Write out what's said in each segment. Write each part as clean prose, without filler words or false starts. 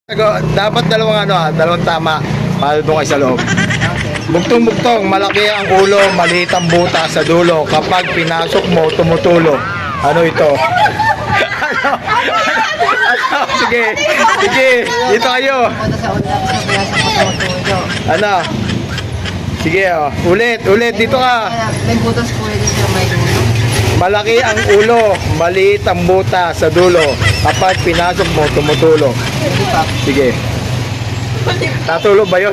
Dapat dalawang tama para doon kayo sa loob. Bugtong-bugtong, malaki ang ulo, maliit ang buta sa dulo. Kapag pinasok mo, tumutulo. Ano ito? Sige, dito kayo. Ano? Sige, ulit, dito ka. May butas po dito, may dulo. Malaki ang ulo, maliit ang buta sa dulo. Kapag pinasok mo, tumutulo. Hindi pa. Sige. Tatulog ba yun?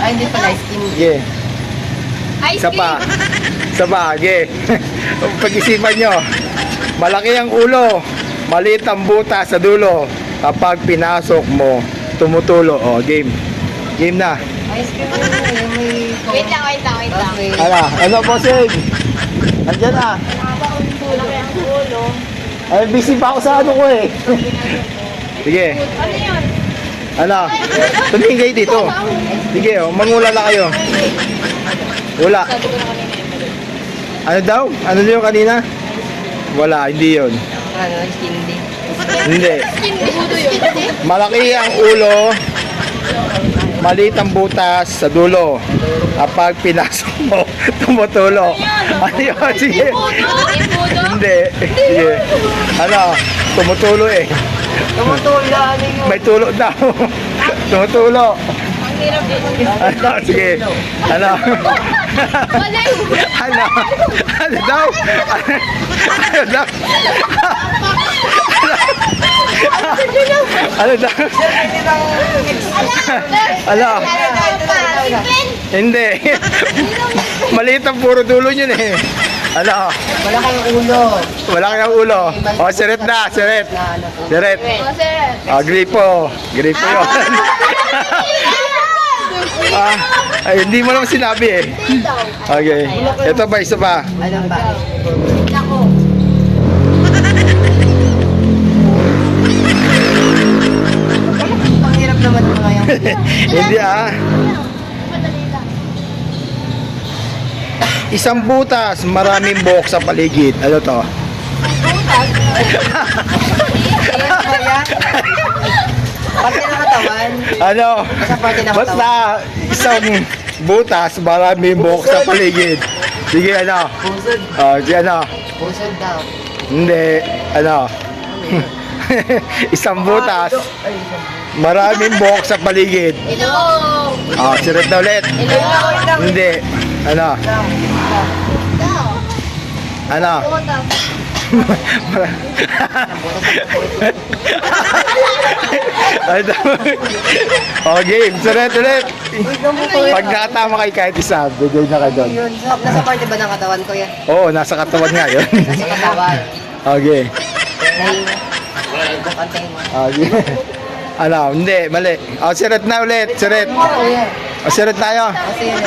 Ay, hindi pala, skin. Sige. Isa pa. Sige. Pag-isipan nyo. Malaki ang ulo, maliit ang buta sa dulo. Kapag pinasok mo, tumutulo. O, game. Game na. Ice cream mo may... Wait lang. Ano po, Sig? Andiyan na. Laki ang ulo. Ay, busy pa ako sa ano ko eh. Sige. Ano yun? Ano? Tumingin kayo dito. Sige, mangula na kayo. Wala. Sabi ko na kanina. Ano daw? Ano yung kanina? Wala, hindi yun. Ano, skin din. Hindi. Ulo yun. Malaki ang ulo, maliit ang butas sa dulo. Kapag pinasok mo, tumutulo. Ano yun? Sige. Impudo? Hindi. Sige. Ano? Tumutulo eh. Tumutulo, ano yun? May tulo daw. Tumutulo. Ang hirap din. Ano? Sige. Ano? Wala yun. Ano? Ano daw? Ano daw? Ano daw? Ano? Hindi. Maliit ang puro dulo yun eh. Ano? Malaki ang ulo. Wala kang ulo. O, siret na. Siret. Na ano po. Siret. Gripo. Gripo yun. Ay, hindi mo naman sinabi eh. Okay. Ito ba, isa pa? Ano ba? Ako. Panghirap naman mga yan. Hindi ah. Madali lang. Isang butas, maraming buhok sa paligid. Ano to? Butas. Ayan ba yan? Parte ng katawan. Ano? Basta parte ng katawan. Basta isang butas, maraming buhok sa paligid. Sige, ano? Pusod. Sige, ano? Pusod daw. Hindi, ano? Isang butas, Ay, isang. maraming buhok sa paligid. Ilong. Sirit na ulit. Ilong. Hindi. Ano? Ano? Butas. Game. Sirit ulit. Pag nakatama kayo kahit isa, bigay na kayo doon. Yun, nasa parte ba ng katawan ko yan? Oo, nasa katawan nga yun. Nasa katawan. Okay. Bukantay mo. Okay. Ano? Hindi, mali. Sirit na ulit. Sirit. Oo, yan. Sirit tayo. Kasi yun.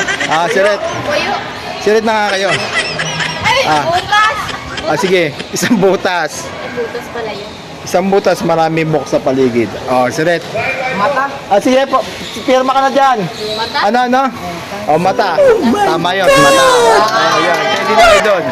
Sirit. Kuyo. Sirit na nga kayo. Ay, butas. Sige. Isang butas. Butas pala yun. Isang butas, maraming buhok sa paligid. Sirit. Mata? Sige po. Pirma ka na dyan. Mata. Ano? Mata. Tama yun. Mata. Ayan. Pwede na kayo doon.